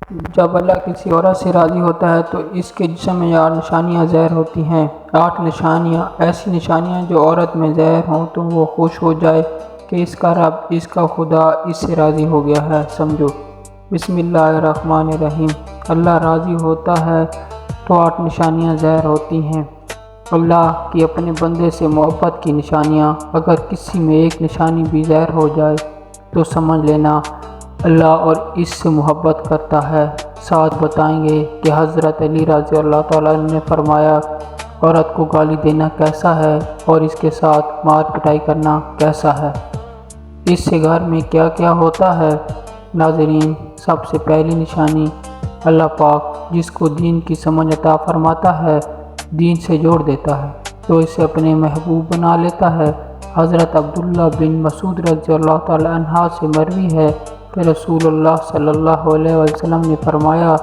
جب اللہ کسی عورت سے راضی ہوتا ہے تو اس کے جسم میں 8 نشانیاں ظاہر ہوتی ہیں۔ 8 نشانیاں، ایسی نشانیاں جو عورت میں ظاہر ہوں تو وہ خوش ہو جائے کہ اس کا رب، اس کا خدا اس سے راضی ہو گیا ہے۔ سمجھو، بسم اللہ الرحمن الرحیم۔ اللہ راضی ہوتا ہے تو 8 نشانیاں ظاہر ہوتی ہیں۔ اللہ کی اپنے بندے سے محبت کی نشانیاں، اگر کسی میں ایک نشانی بھی ظاہر ہو جائے تو سمجھ لینا اللہ اور اس سے محبت کرتا ہے۔ ساتھ بتائیں گے کہ حضرت علی رضی اللہ تعالیٰ عنہ نے فرمایا عورت کو گالی دینا کیسا ہے اور اس کے ساتھ مار پٹائی کرنا کیسا ہے، اس سے گھر میں کیا کیا ہوتا ہے۔ ناظرین، سب سے پہلی نشانی، اللہ پاک جس کو دین کی سمجھ عطا فرماتا ہے، دین سے جوڑ دیتا ہے تو اسے اپنے محبوب بنا لیتا ہے۔ حضرت عبداللہ بن مسعود رضی اللہ تعالیٰ عنہ سے مروی ہے کہ رسول اللہ صلی اللہ علیہ وسلم نے فرمایا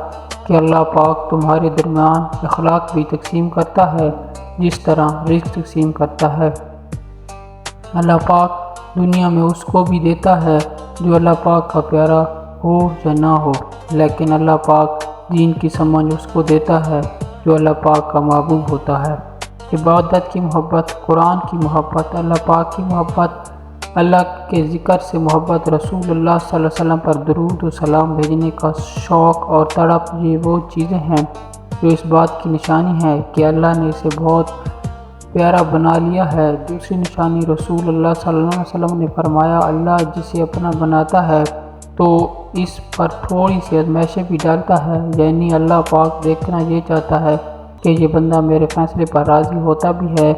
کہ اللہ پاک تمہارے درمیان اخلاق بھی تقسیم کرتا ہے جس طرح رزق تقسیم کرتا ہے۔ اللہ پاک دنیا میں اس کو بھی دیتا ہے جو اللہ پاک کا پیارا ہو یا نہ ہو، لیکن اللہ پاک دین کی سمجھ اس کو دیتا ہے جو اللہ پاک کا محبوب ہوتا ہے۔ عبادت کی محبت، قرآن کی محبت، اللہ پاک کی محبت، اللہ کے ذکر سے محبت، رسول اللہ صلی اللہ علیہ وسلم پر درود و سلام بھیجنے کا شوق اور تڑپ، یہ وہ چیزیں ہیں جو اس بات کی نشانی ہے کہ اللہ نے اسے بہت پیارا بنا لیا ہے۔ دوسری نشانی، رسول اللہ صلی اللہ علیہ وسلم نے فرمایا اللہ جسے اپنا بناتا ہے تو اس پر تھوڑی سی آزمائشیں بھی ڈالتا ہے، یعنی اللہ پاک دیکھنا یہ چاہتا ہے کہ یہ بندہ میرے فیصلے پر راضی ہوتا بھی ہے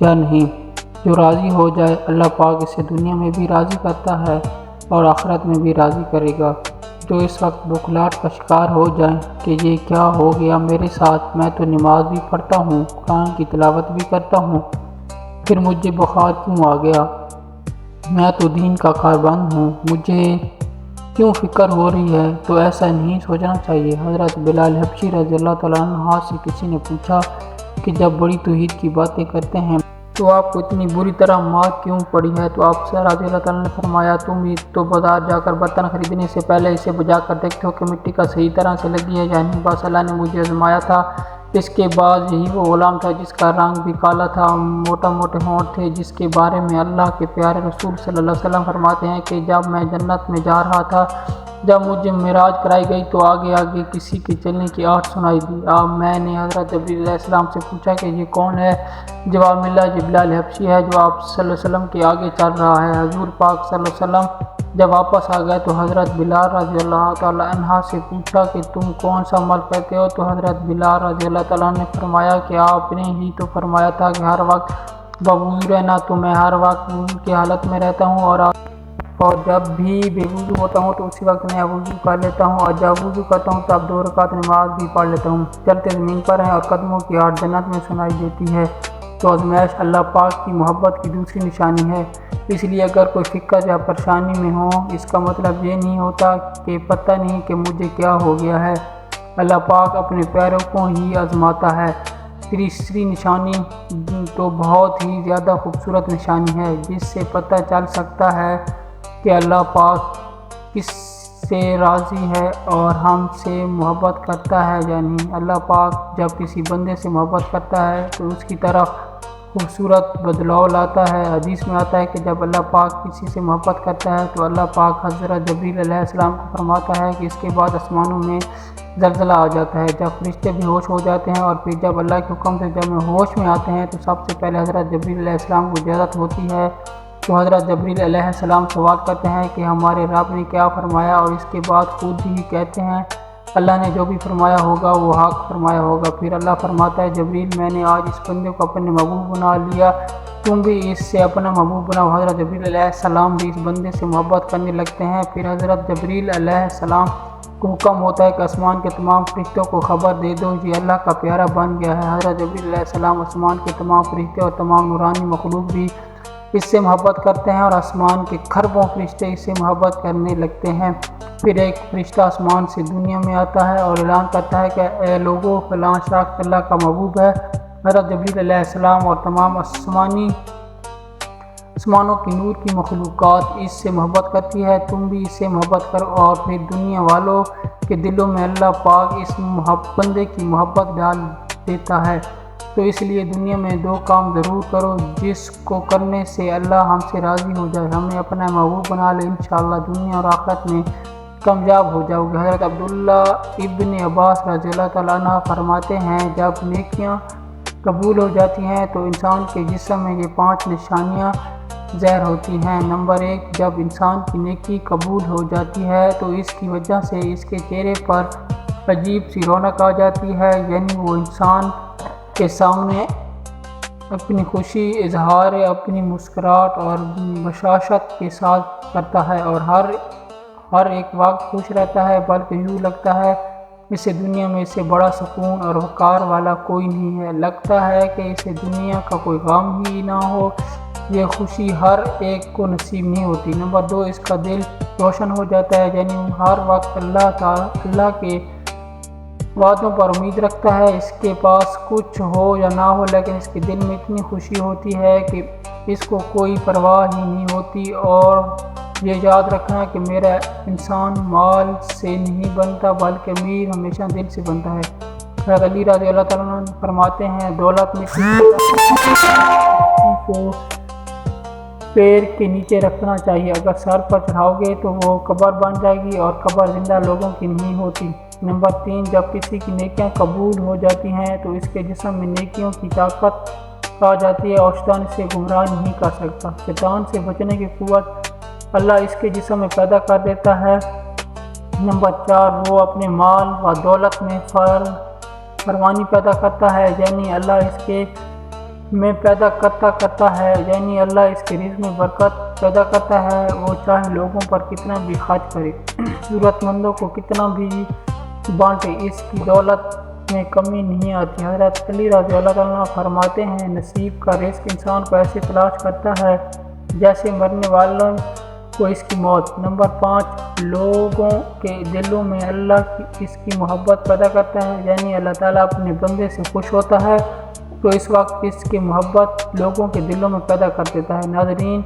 یا نہیں۔ جو راضی ہو جائے اللہ پاک اسے دنیا میں بھی راضی کرتا ہے اور آخرت میں بھی راضی کرے گا۔ جو اس وقت بخلاہٹ کا شکار ہو جائیں کہ یہ کیا ہو گیا میرے ساتھ، میں تو نماز بھی پڑھتا ہوں، قرآن کی تلاوت بھی کرتا ہوں، پھر مجھے بخار کیوں آ گیا، میں تو دین کا کاربند ہوں، مجھے کیوں فکر ہو رہی ہے، تو ایسا نہیں سوچنا چاہیے۔ حضرت بلال حبشی رضی اللہ تعالیٰ عنہ سے کسی نے پوچھا کہ جب بڑی توحید کی باتیں کرتے ہیں تو آپ کو اتنی بری طرح مار کیوں پڑی ہے، تو آپ سے رضی اللہ تعالیٰ نے فرمایا تم بھی تو بازار جا کر برتن خریدنے سے پہلے اسے بجا کر دیکھتے ہو کہ مٹی کا صحیح طرح سے لگی ہے یا نہیں۔ بس اللہ نے مجھے آزمایا تھا۔ اس کے بعد یہی وہ غلام تھا جس کا رنگ بھی کالا تھا، موٹے موٹے ہونٹ تھے، جس کے بارے میں اللہ کے پیارے رسول صلی اللہ علیہ وسلم فرماتے ہیں کہ جب میں جنت میں جا رہا تھا، جب مجھے معراج کرائی گئی تو آگے آگے کسی کے چلنے کی آہٹ سنائی دی۔ میں نے حضرت جبریل علیہ السلام سے پوچھا کہ یہ کون ہے؟ جواب ملا یہ بلال حبشی ہے جو آپ صلی اللہ علیہ وسلم کے آگے چل رہا ہے۔ حضور پاک صلی اللہ علیہ وسلم جب واپس آ گئے تو حضرت بلال رضی اللہ تعالیٰ عنہ سے پوچھا کہ تم کون سا عمل کرتے ہو، تو حضرت بلال رضی اللہ تعالیٰ عنہ نے فرمایا کہ آپ نے ہی تو فرمایا تھا کہ ہر وقت بوضو رہنا، تو میں ہر وقت وضو کی حالت میں رہتا ہوں اور جب بھی بے وضو ہوتا ہوں تو اسی وقت میں وضو کر لیتا ہوں، اور جب وضو کرتا ہوں تب 2 رکعت نماز بھی پڑھ لیتا ہوں۔ چلتے زمین پر ہیں اور قدموں کی آہٹ جنت میں سنائی دیتی ہے۔ تو آزمائش اللہ پاک کی محبت کی دوسری نشانی ہے۔ اس لیے اگر کوئی فکر یا پریشانی میں ہو، اس کا مطلب یہ نہیں ہوتا کہ پتہ نہیں کہ مجھے کیا ہو گیا ہے، اللہ پاک اپنے پیاروں کو ہی آزماتا ہے۔ تیسری نشانی تو بہت ہی زیادہ خوبصورت نشانی ہے جس سے پتہ چل سکتا ہے کہ اللہ پاک کس سے راضی ہے اور ہم سے محبت کرتا ہے یا نہیں۔ اللہ پاک جب کسی بندے سے محبت کرتا ہے تو اس کی طرف خوبصورت بدلاؤ لاتا ہے۔ حدیث میں آتا ہے کہ جب اللہ پاک کسی سے محبت کرتا ہے تو اللہ پاک حضرت جبریل علیہ السلام کو فرماتا ہے کہ اس کے بعد آسمانوں میں زلزلہ آ جاتا ہے، جب فرشتے بھی ہوش ہو جاتے ہیں، اور پھر جب اللہ کے حکم سے جب ہوش میں آتے ہیں تو سب سے پہلے حضرت جبریل علیہ السلام کو اجازت ہوتی ہے تو حضرت جبریل علیہ السلام سوال کرتے ہیں کہ ہمارے رب نے کیا فرمایا، اور اس کے بعد خود ہی کہتے ہیں اللہ نے جو بھی فرمایا ہوگا وہ حق فرمایا ہوگا۔ پھر اللہ فرماتا ہے جبریل میں نے آج اس بندے کو اپنے محبوب بنا لیا، تم بھی اس سے اپنا محبوب بناؤ۔ حضرت جبریل علیہ السلام بھی اس بندے سے محبت کرنے لگتے ہیں۔ پھر حضرت جبریل علیہ السلام کو حکم ہوتا ہے کہ آسمان کے تمام فرشتوں کو خبر دے دو یہ اللہ کا پیارا بن گیا ہے۔ حضرت جبریل علیہ السلام آسمان کے تمام فرشتے اور تمام نورانی مخلوق بھی اس سے محبت کرتے ہیں اور آسمان کے کھربوں فرشتے اس سے محبت کرنے لگتے ہیں۔ پھر ایک فرشتہ آسمان سے دنیا میں آتا ہے اور اعلان کرتا ہے کہ اے لوگو فلاں شخص اللہ کا محبوب ہے۔ حضرت جبریل علیہ السلام اور تمام آسمانوں کی نور کی مخلوقات اس سے محبت کرتی ہے، تم بھی اس سے محبت کرو۔ اور پھر دنیا والوں کے دلوں میں اللہ پاک اس بندے کی محبت ڈال دیتا ہے۔ تو اس لیے دنیا میں دو کام ضرور کرو جس کو کرنے سے اللہ ہم سے راضی ہو جائے، ہمیں اپنا محبوب بنا لے، انشاءاللہ دنیا اور آخرت میں کامیاب ہو جاؤ گے۔ حضرت عبداللہ ابن عباس رضی اللہ تعالیٰ عنہ فرماتے ہیں، جب نیکیاں قبول ہو جاتی ہیں تو انسان کے جسم میں یہ 5 نشانیاں ظاہر ہوتی ہیں۔ نمبر 1، جب انسان کی نیکی قبول ہو جاتی ہے تو اس کی وجہ سے اس کے چہرے پر عجیب سی رونق آ جاتی ہے، یعنی وہ انسان کے سامنے اپنی خوشی اظہار اپنی مسکراہٹ اور بشاشت کے ساتھ کرتا ہے اور ہر ایک وقت خوش رہتا ہے، بلکہ یوں لگتا ہے اسے دنیا میں اس سے بڑا سکون اور وقار والا کوئی نہیں ہے، لگتا ہے کہ اسے دنیا کا کوئی غم ہی نہ ہو۔ یہ خوشی ہر ایک کو نصیب نہیں ہوتی۔ نمبر 2، اس کا دل روشن ہو جاتا ہے، یعنی ہر وقت اللہ کے وعدوں پر امید رکھتا ہے، اس کے پاس کچھ ہو یا نہ ہو لیکن اس کے دل میں اتنی خوشی ہوتی ہے کہ اس کو کوئی پرواہ ہی نہیں ہوتی۔ اور یہ یاد رکھنا کہ میرا انسان مال سے نہیں بنتا بلکہ امیر ہمیشہ دل سے بنتا ہے۔ حضرت علی رضی اللہ تعالیٰ عنہ فرماتے ہیں، دولت میں کسی کو پیر کے نیچے رکھنا چاہیے، اگر سر پر چڑھاؤ گے تو وہ قبر بن جائے گی اور قبر زندہ لوگوں کی نہیں ہوتی۔ نمبر 3، جب کسی کی نیکیاں قبول ہو جاتی ہیں تو اس کے جسم میں نیکیوں کی طاقت آ جاتی ہے اور شیطان اسے گمراہ نہیں کر سکتا۔ شیطان سے بچنے کی قوت اللہ اس کے جسم میں پیدا کر دیتا ہے۔ نمبر 4، وہ اپنے مال و دولت میں فراوانی پیدا کرتا ہے، یعنی اللہ اس کے میں پیدا کرتا ہے، یعنی اللہ اس کے رزق میں برکت پیدا کرتا ہے، وہ چاہے لوگوں پر کتنا بھی خرچ کرے، ضرورت مندوں کو کتنا بھی بانٹے، اس کی دولت میں کمی نہیں آتی۔ حضرت علی رضی اللہ تعالیٰ عنہ فرماتے ہیں، نصیب کا رزق انسان کو ایسے تلاش کرتا ہے جیسے مرنے والوں کو اس کی موت۔ نمبر 5، لوگوں کے دلوں میں اللہ اس کی محبت پیدا کرتا ہے، یعنی اللہ تعالیٰ اپنے بندے سے خوش ہوتا ہے تو اس وقت اس کی محبت لوگوں کے دلوں میں پیدا کر دیتا ہے۔ ناظرین،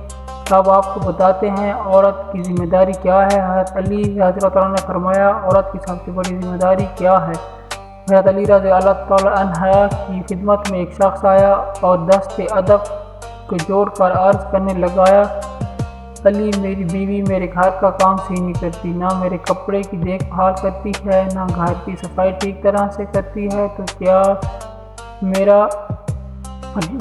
اب آپ کو بتاتے ہیں عورت کی ذمہ داری کیا ہے۔ حضرت علی رضی اللہ عنہ نے فرمایا، عورت کی سب سے بڑی ذمہ داری کیا ہے؟ حضرت علی رضی اللہ تعالیٰ عنہ کی خدمت میں ایک شخص آیا اور دست ادب کو جوڑ کر عرض کرنے لگایا، علی، میری بیوی میرے گھر کا کام صحیح نہیں کرتی، نہ میرے کپڑے کی دیکھ بھال کرتی ہے، نہ گھر کی صفائی ٹھیک طرح سے کرتی ہے، تو کیا میرا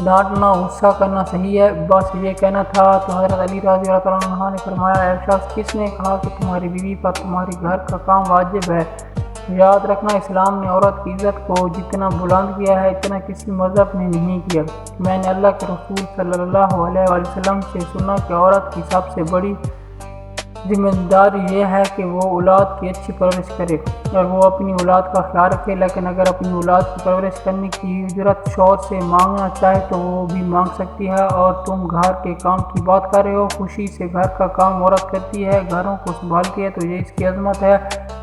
ڈانٹنا غصہ کرنا صحیح ہے؟ بس یہ کہنا تھا۔ تو حضرت علی رضی اللہ تعالیٰ عنہ نے فرمایا، اے شخص، کس نے کہا کہ تمہاری بیوی پر تمہارے گھر کا کام واجب ہے؟ یاد رکھنا، اسلام نے عورت کی عزت کو جتنا بلند کیا ہے اتنا کسی مذہب نے نہیں کیا۔ میں نے اللہ کے رسول صلی اللہ علیہ وآلہ وسلم سے سنا کہ عورت کی سب سے بڑی ذمہ داری یہ ہے کہ وہ اولاد کی اچھی پرورش کرے اور وہ اپنی اولاد کا خیال رکھے، لیکن اگر اپنی اولاد کی پرورش کرنے کی اجرت شوہر سے مانگنا چاہے تو وہ بھی مانگ سکتی ہے۔ اور تم گھر کے کام کی بات کر رہے ہو، خوشی سے گھر کا کام عورت کرتی ہے، گھروں کو سنبھالتی ہے، تو یہ اس کی عظمت ہے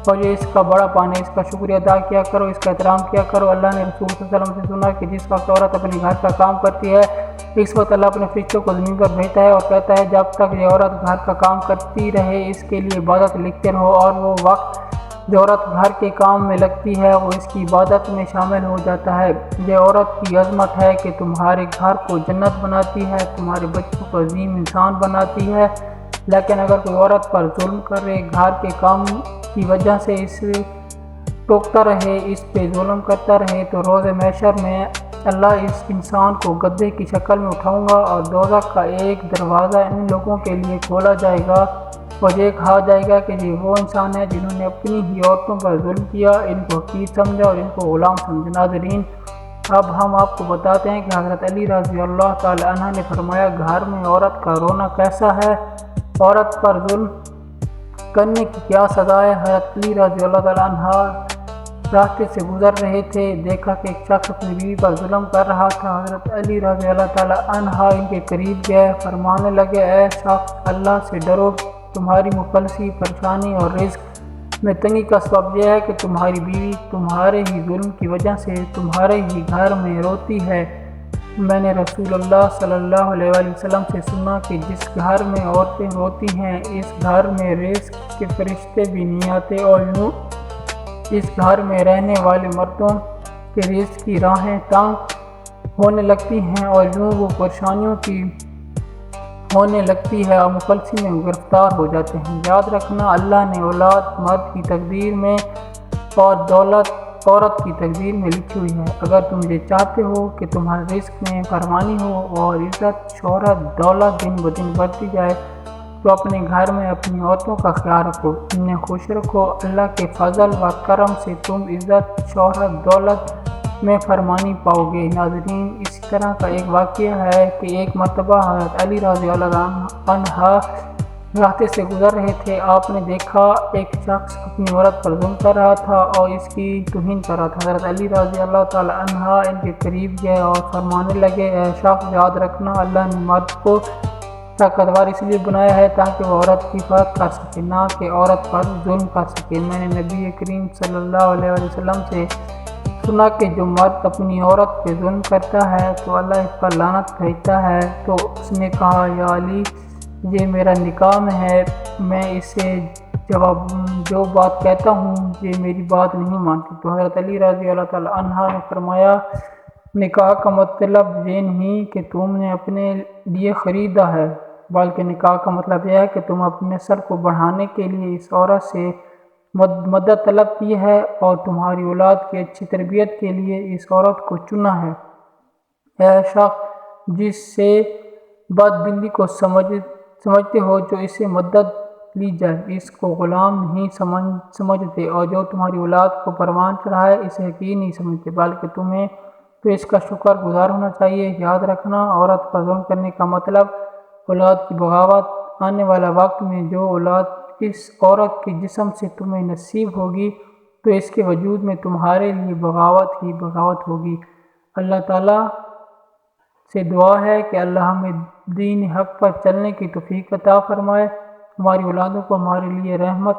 اور یہ اس کا بڑا پان ہے، اس کا شکریہ ادا کیا کرو، اس کا احترام کیا کرو۔ اللہ نے رسول صلی اللہ علیہ وسلم سے سنا کہ جس وقت عورت اپنے گھر کا کام کرتی ہے اس وقت اللہ اپنے فرشتوں کو زمین پر بھیجتا ہے اور کہتا ہے، جب تک یہ عورت گھر کا کام کرتی رہے اس کے لیے عبادت لکھتے رہو، اور وہ وقت جو عورت گھر کے کام میں لگتی ہے وہ اس کی عبادت میں شامل ہو جاتا ہے۔ یہ عورت کی عظمت ہے کہ تمہارے گھر کو جنت بناتی ہے، تمہارے بچوں کو عظیم انسان بناتی ہے، لیکن اگر کوئی عورت پر ظلم کرے، گھر کے کام کی وجہ سے اسے ٹوکتا رہے، اس پہ ظلم کرتا رہے، تو روز محشر میں اللہ اس انسان کو گدھے کی شکل میں اٹھاؤں گا اور دوزخ کا ایک دروازہ ان لوگوں کے لیے کھولا جائے گا اور یہ کہا جائے گا کہ یہ وہ انسان ہے جنہوں نے اپنی ہی عورتوں پر ظلم کیا، ان کو حقیر سمجھا اور ان کو غلام سمجھا۔ ناظرین، اب ہم آپ کو بتاتے ہیں کہ حضرت علی رضی اللہ تعالی عنہ نے فرمایا، گھر میں عورت کا رونا کیسا ہے، عورت پر ظلم کرنے کی کیا سزا ہے؟ حضرت علی رضی اللہ تعالی عنہ راستے سے گزر رہے تھے، دیکھا کہ ایک شخص اپنی بیوی پر ظلم کر رہا تھا۔ حضرت علی رضی اللہ تعالی عنہ ان کے قریب گئے، فرمانے لگے، اے شخص، اللہ سے ڈرو، تمہاری مفلسی، پریشانی اور رزق میں تنگی کا سبب یہ ہے کہ تمہاری بیوی تمہارے ہی ظلم کی وجہ سے تمہارے ہی گھر میں روتی ہے۔ میں نے رسول اللہ صلی اللہ علیہ وآلہ وسلم سے سنا کہ جس گھر میں عورتیں روتی ہیں اس گھر میں رزق کے فرشتے بھی نہیں آتے، اور یوں اس گھر میں رہنے والے مردوں کے رزق کی راہیں تنگ ہونے لگتی ہیں، اور یوں وہ پریشانیوں کی ہونے لگتی ہے اور مفلسی میں گرفتار ہو جاتے ہیں۔ یاد رکھنا، اللہ نے اولاد مرد کی تقدیر میں اور دولت عورت کی تقدیر میں لکھی ہوئی ہے۔ اگر تم یہ چاہتے ہو کہ تمہارے رزق میں فراوانی ہو اور عزت، شہرت، دولت دن بدن بڑھتی جائے تو اپنے گھر میں اپنی عورتوں کا خیال رکھو، انہیں خوش رکھو۔ اللہ کے فضل و کرم سے تم عزت، شہرت، دولت میں فرمانی پاؤ گے۔ ناظرین، اسی طرح کا ایک واقعہ ہے کہ ایک مرتبہ حضرت علی رضی اللہ عنہ راستے سے گزر رہے تھے۔ آپ نے دیکھا ایک شخص اپنی عورت پر ظلم کر رہا تھا اور اس کی توہین کر رہا تھا۔ حضرت علی رضی اللہ تعالی عنہ ان کے قریب گئے اور فرمانے لگے، اے شخص، یاد رکھنا، اللہ نے مرد کو طاقتور اس لیے بنایا ہے تاکہ وہ عورت کی حفاظت کر سکے، نہ کہ عورت پر ظلم کر سکے۔ میں نے نبی کریم صلی اللہ علیہ وسلم سے سنا کہ جو مرد اپنی عورت پہ ظلم کرتا ہے تو اللہ اس پر لعنت بھیجتا ہے۔ تو اس نے کہا، یا علی، یہ میرا نکاح ہے، میں اسے جو بات کہتا ہوں یہ میری بات نہیں مانتی۔ تو حضرت علی رضی اللہ تعالی عنہ نے فرمایا، نکاح کا مطلب یہ نہیں کہ تم نے اپنے لیے خریدا ہے، بلکہ نکاح کا مطلب یہ ہے کہ تم اپنے نسل کو بڑھانے کے لیے اس عورت سے مدد طلب کی ہے اور تمہاری اولاد کی اچھی تربیت کے لیے اس عورت کو چنا ہے۔ اے شخص، جس سے بد دلی کو سمجھتے ہو جو اسے مدد لی جائے، اس کو غلام نہیں سمجھتے، اور جو تمہاری اولاد کو پروان چڑھائے اسے حقیر نہیں سمجھتے، بلکہ تمہیں تو اس کا شکر گزار ہونا چاہیے۔ یاد رکھنا، عورت پر ظلم کرنے کا مطلب اولاد کی بغاوت۔ آنے والا وقت میں جو اولاد اس عورت کے جسم سے تمہیں نصیب ہوگی تو اس کے وجود میں تمہارے لیے بغاوت ہی بغاوت ہوگی۔ اللہ تعالیٰ سے دعا ہے کہ اللہ ہمیں دین حق پر چلنے کی توفیق عطا فرمائے، ہماری اولادوں کو ہمارے لیے رحمت